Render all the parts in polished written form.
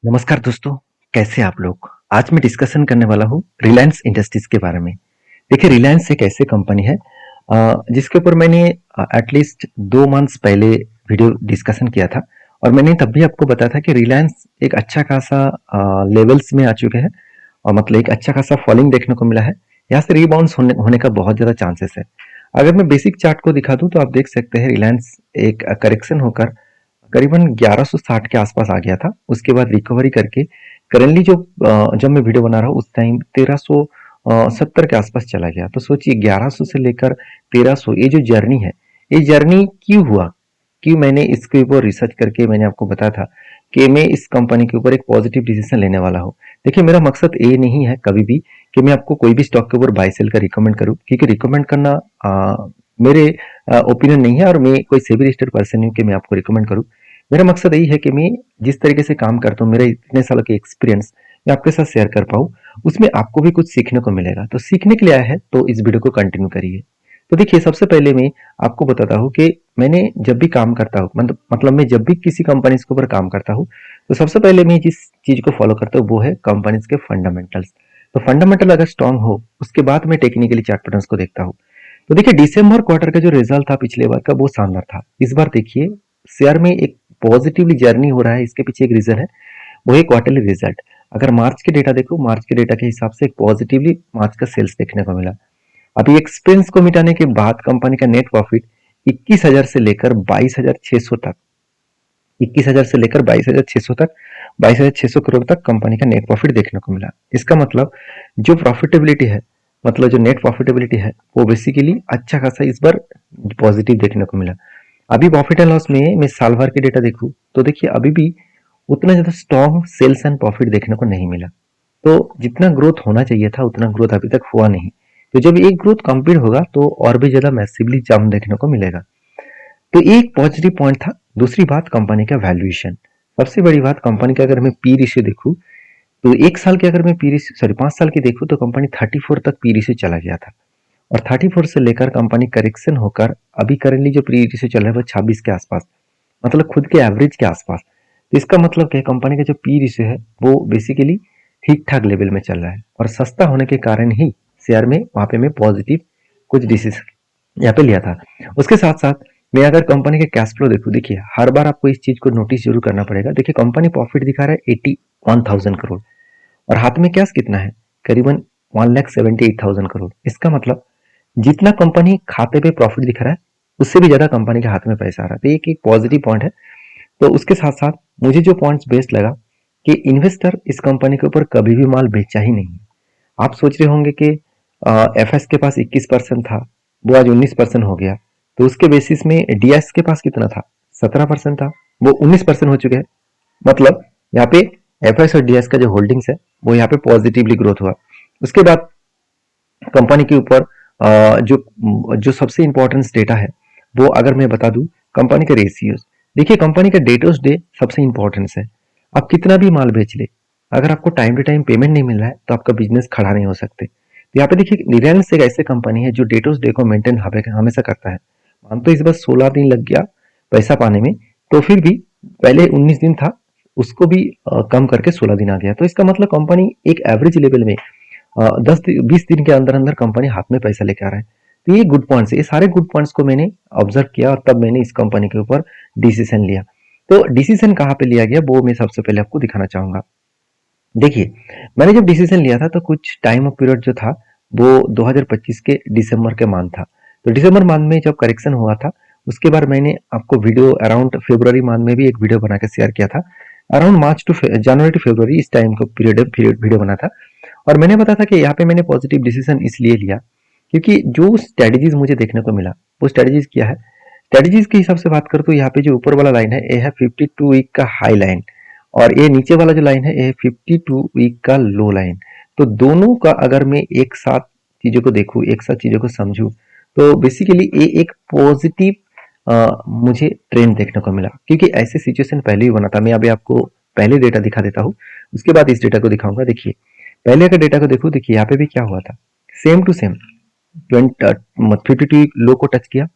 नमस्कार दोस्तों, कैसे आप लोग? आज मैं डिस्कशन करने वाला हूँ रिलायंस इंडस्ट्रीज के बारे में। देखिए रिलायंस एक ऐसी कंपनी है जिसके ऊपर मैंने एटलीस्ट 2 मंथ्स पहले वीडियो डिस्कशन किया था और मैंने तब भी आपको बताया था कि रिलायंस एक अच्छा खासा लेवल्स में आ चुके हैं और मतलब एक अच्छा खासा फॉलिंग देखने को मिला है। यहाँ से रीबाउंड्स होने का बहुत ज़्यादा चांसेस है। अगर मैं बेसिक चार्ट को दिखा दूँ तो आप देख सकते हैं रिलायंस एक करेक्शन होकर करीबन 1160 के आसपास आ गया था। उसके बाद रिकवरी करके करंटली जब मैं वीडियो बना रहा हूँ उस टाइम 1370 के आसपास चला गया। तो सोचिए 1100 से लेकर 1300 ये जो जर्नी है, ये जर्नी क्यों हुआ? क्यों मैंने इसके ऊपर रिसर्च करके मैंने आपको बताया था कि मैं इस कंपनी के ऊपर एक पॉजिटिव डिसीजन लेने वाला हूँ। देखिए मेरा मकसद ये नहीं है कभी भी कि मैं आपको कोई भी स्टॉक के ऊपर बाय सेल का रिकमेंड करूँ, क्योंकि रिकमेंड करना मेरे ओपिनियन नहीं है और मैं कोई सेबी रजिस्टर्ड पर्सन नहीं हूँ कि मैं आपको रिकमेंड करूँ। मेरा मकसद यही है कि मैं जिस तरीके से काम करता हूँ, मेरा इतने सालों के एक्सपीरियंस मैं आपके साथ शेयर कर पाऊँ, उसमें आपको भी कुछ सीखने को मिलेगा। तो सीखने के लिए आया है तो इस वीडियो को कंटिन्यू करिए। तो देखिए सबसे पहले मैं आपको बताता हूँ कि मैंने जब भी काम करता हूँ, मतलब मैं जब भी किसी कंपनी के ऊपर काम करता हूँ, तो सबसे पहले मैं जिस चीज को फॉलो करता हूँ वो है कंपनीज के फंडामेंटल्स। तो फंडामेंटल अगर स्ट्रांग हो उसके बाद मैं टेक्निकली चार्ट पैटर्न्स को देखता हूँ। तो देखिए दिसंबर क्वार्टर का जो रिजल्ट था पिछले बार का वो शानदार था। इस बार देखिए शेयर में एक पॉजिटिवली जर्नी हो रहा है। इसके पीछे एक रीजन है, वो है क्वार्टरली रिजल्ट। अगर मार्च के डेटा देखो, मार्च के डेटा के हिसाब से एक पॉजिटिवली मार्च का सेल्स देखने को मिला। अभी एक्सपेंस को मिटाने के बाद कंपनी का नेट प्रॉफिट 21,000 से लेकर 22,600 तक, 21,000 से लेकर 22,600 तक, 22,600 करोड़ तक कंपनी का नेट प्रॉफिट देखने को मिला। इसका मतलब जो प्रॉफिटेबिलिटी है, मतलब जो नेट प्रॉफिटेबिलिटी है वो बेसिकली अच्छा खासा इस बार पॉजिटिव देखने को मिला। अभी प्रॉफिट एंड लॉस में मैं साल भर के डेटा देखूं तो देखिए अभी भी उतना ज्यादा स्ट्रॉन्ग सेल्स एंड प्रॉफिट देखने को नहीं मिला। तो जितना ग्रोथ होना चाहिए था उतना ग्रोथ अभी तक हुआ नहीं। तो जब एक ग्रोथ कंप्लीट होगा तो और भी ज्यादा मैसिवली जंप देखने को मिलेगा। तो एक पॉजिटिव पॉइंट था। दूसरी बात कंपनी का वैल्यूएशन। सबसे बड़ी बात कंपनी का अगर मैं पी रेशियो देखूं तो 1 साल की अगर मैं पी रेशियो सॉरी 5 साल की देखूं तो कंपनी 34 तक पी रेशियो चला गया था और 34 से लेकर कंपनी करेक्शन होकर अभी करेंटली जो पी रेशियो चल रहा है वो 26 के आसपास, मतलब खुद के एवरेज के आसपास। तो इसका मतलब क्या है, कंपनी का जो पी रेशियो है वो बेसिकली ठीक ठाक लेवल में चल रहा है और सस्ता होने के कारण ही शेयर में वहां पे मैं पॉजिटिव कुछ डिसीजन यहाँ पे लिया था। उसके साथ साथ मैं अगर कंपनी के कैश फ्लो देखूं, देखिए हर बार आपको इस चीज को नोटिस जरूर करना पड़ेगा। देखिए कंपनी प्रॉफिट दिखा रहा है 81,000 करोड़ और हाथ में कैश कितना है, करीबन 1,78,000 करोड़। इसका मतलब जितना कंपनी खाते पे प्रॉफिट दिख रहा है उससे भी ज्यादा कंपनी के हाथ में पैसा आ रहा है। तो एक एक पॉजिटिव पॉइंट है। तो उसके साथ साथ मुझे जो पॉइंट्स बेस्ट लगा कि इन्वेस्टर इस कंपनी के ऊपर कभी भी माल बेचा ही नहीं। आप सोच रहे होंगे कि एफएस के पास 21% था, वो आज 19% हो गया। तो उसके बेसिस में डीएस के पास कितना था, 17% था, वो 19% हो चुके हैं। मतलब यहाँ पे एफएस और डीएस का जो होल्डिंग्स है वो यहाँ पे पॉजिटिवली ग्रोथ हुआ। उसके बाद कंपनी के ऊपर जो जो सबसे इंपॉर्टेंट डेटा है वो अगर मैं बता दूं, कंपनी के रेशियोज। देखिए कंपनी का डेटर्स डे सबसे इंपॉर्टेंस है। आप कितना भी माल बेच ले, अगर आपको टाइम टू टाइम पेमेंट नहीं मिल रहा है तो आपका बिजनेस खड़ा नहीं हो सकते। तो यहाँ पे देखिए रिलायंस एक ऐसी कंपनी है जो डेटर्स डे को मेंटेन हमेशा करता है। मान तो इस बार 16 दिन लग गया पैसा पाने में, तो फिर भी पहले 19 दिन था, उसको भी कम करके 16 दिन आ गया। तो इसका मतलब कंपनी एक एवरेज लेवल में 10-20 दिन के अंदर अंदर कंपनी हाथ में पैसा लेके आ रहा है। तो ये गुड पॉइंट्स है। ये सारे गुड पॉइंट्स को मैंने ऑब्जर्व किया और तब मैंने इस कंपनी के ऊपर डिसीजन लिया। तो डिसीजन कहाँ पे लिया गया वो मैं सबसे पहले आपको दिखाना चाहूंगा। देखिए मैंने जब डिसीजन लिया था तो कुछ टाइम ऑफ पीरियड जो था वो 2025 के दिसंबर के मंथ था। तो दिसंबर मंथ में जब करेक्शन हुआ था उसके बाद मैंने आपको वीडियो अराउंड फरवरी मंथ में भी एक वीडियो बना के शेयर किया था। Around March to January to February इस टाइम का पीरियड वीडियो बना था और मैंने बताया था कि यहाँ पे मैंने पॉजिटिव डिसीजन इसलिए लिया क्योंकि जो स्ट्रेटजीज मुझे देखने को मिला वो स्ट्रेटजीज क्या है। स्ट्रेटजीज के हिसाब से बात करूँ तो यहाँ पे जो ऊपर वाला लाइन है ये है 52 वीक का हाई लाइन और ये नीचे वाला जो लाइन है ये 52 वीक का लो लाइन। तो दोनों का अगर मैं एक साथ चीजों को देखूं, एक साथ चीजों को समझूं, तो बेसिकली ये एक पॉजिटिव मुझे ट्रेंड देखने को मिला क्योंकि ऐसे सिचुएशन पहले ही बना था। मैं अभी आपको पहले डेटा दिखा देता हूँ, उसके बाद इस डेटा को दिखाऊंगा। देखिए पहले का डेटा को देखो, देखिए यहाँ पे भी क्या हुआ था, सेम टू सेम 52 लो को टच किया,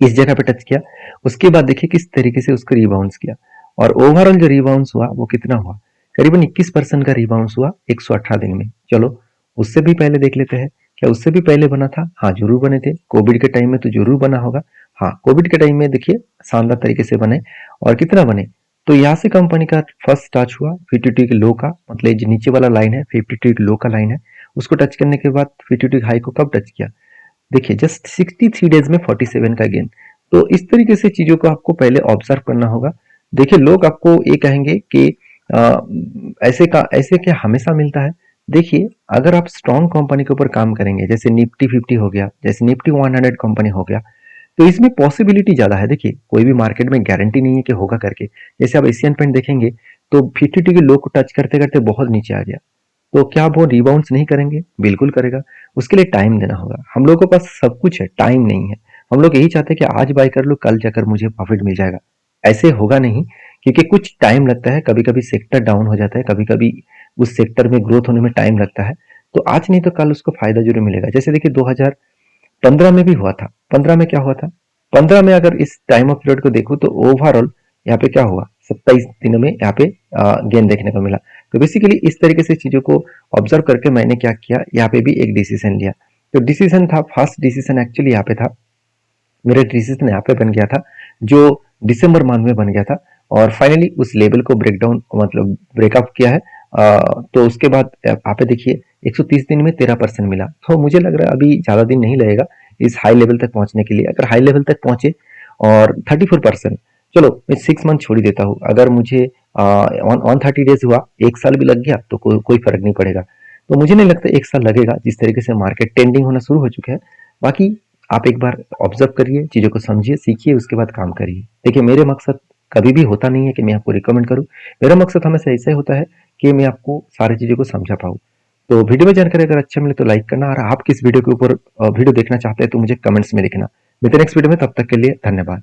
इस जगह पे टच किया, उसके बाद देखिए किस तरीके से उसको रिबाउंड किया और ओवरऑल जो रिबाउंस हुआ वो कितना हुआ, करीबन 21% का रिबाउंस हुआ 118 दिन में। चलो उससे भी पहले देख लेते हैं, क्या उससे भी पहले बना था? हाँ जरूर बने थे, कोविड के टाइम में तो जरूर बना होगा। हाँ कोविड के टाइम में देखिए शानदार तरीके से बने। और कितना बने, तो यहाँ से कंपनी का फर्स्ट टच हुआ 52 के लो का, मतलब जो नीचे वाला लाइन है 52 के लो का लाइन है, उसको टच करने के बाद 52 हाई को कब टच किया, देखिए जस्ट 63 डेज में 47 का गेन। तो इस तरीके से चीजों को आपको पहले ऑब्जर्व करना होगा। देखिए लोग आपको ये कहेंगे कि ऐसे क्या हमेशा मिलता है। देखिए अगर आप स्ट्रॉन्ग कंपनी के ऊपर काम करेंगे, जैसे निफ्टी 50 हो गया, जैसे निफ्टी 100 कंपनी हो गया, तो इसमें पॉसिबिलिटी ज्यादा है। देखिए कोई भी मार्केट में गारंटी नहीं है कि होगा करके। जैसे आप एशियन पेंट देखेंगे तो 52 के लो को टच करते करते बहुत नीचे आ गया, तो क्या वो रिबाउंड्स नहीं करेंगे? बिल्कुल करेगा। उसके लिए टाइम देना होगा। हम लोगों के पास सब कुछ है, टाइम नहीं है। हम लोग यही चाहते हैं कि आज बाय कर लो, कल जाकर मुझे प्रॉफिट मिल जाएगा। ऐसे होगा नहीं, क्योंकि कुछ टाइम लगता है। कभी कभी सेक्टर डाउन हो जाता है, कभी कभी उस सेक्टर में ग्रोथ होने में टाइम लगता है। तो आज नहीं तो कल उसको फायदा जरूर मिलेगा। जैसे देखिए 2015 में भी हुआ था। 15 में क्या हुआ था, 15 में अगर इस टाइम ऑफ पीरियड को देखूं तो ओवरऑल यहाँ पे क्या हुआ, 27 दिनों में यहाँ पे गेन देखने को मिला। तो बेसिकली इस तरीके से चीजों को ऑब्जर्व करके मैंने क्या किया, यहाँ पे भी एक डिसीजन लिया। तो डिसीजन था, फर्स्ट डिसीजन एक्चुअली यहाँ पे था, मेरा डिसीजन यहाँ पे बन गया था, जो दिसंबर मंथ में बन गया था। और फाइनली उस लेवल को ब्रेक डाउन मतलब ब्रेकअप किया है। तो उसके बाद आप देखिए 130 दिन में 13% मिला। तो मुझे लग रहा है अभी ज्यादा दिन नहीं लगेगा इस हाई लेवल तक पहुंचने के लिए। अगर हाई लेवल तक पहुंचे और 34%, चलो मैं 6 मंथ छोड़ ही देता हूँ। अगर मुझे 130 डेज हुआ, एक साल भी लग गया तो कोई फर्क नहीं पड़ेगा। तो मुझे नहीं लगता एक साल लगेगा, जिस तरीके से मार्केट ट्रेंडिंग होना शुरू हो चुका है। बाकी आप एक बार ऑब्जर्व करिए, चीजों को समझिए, सीखिए, उसके बाद काम करिए। देखिए मेरे मकसद कभी भी होता नहीं है कि मैं आपको रिकमेंड करूं। मेरा मकसद हमेशा ऐसा ही होता है कि मैं आपको सारी चीजों को समझा पाऊं। तो वीडियो में जानकारी अगर अच्छा मिले तो लाइक करना, और आप किस वीडियो के ऊपर वीडियो देखना चाहते हैं तो मुझे कमेंट्स में लिखना। मिलते हैं नेक्स्ट वीडियो में, तब तक के लिए धन्यवाद।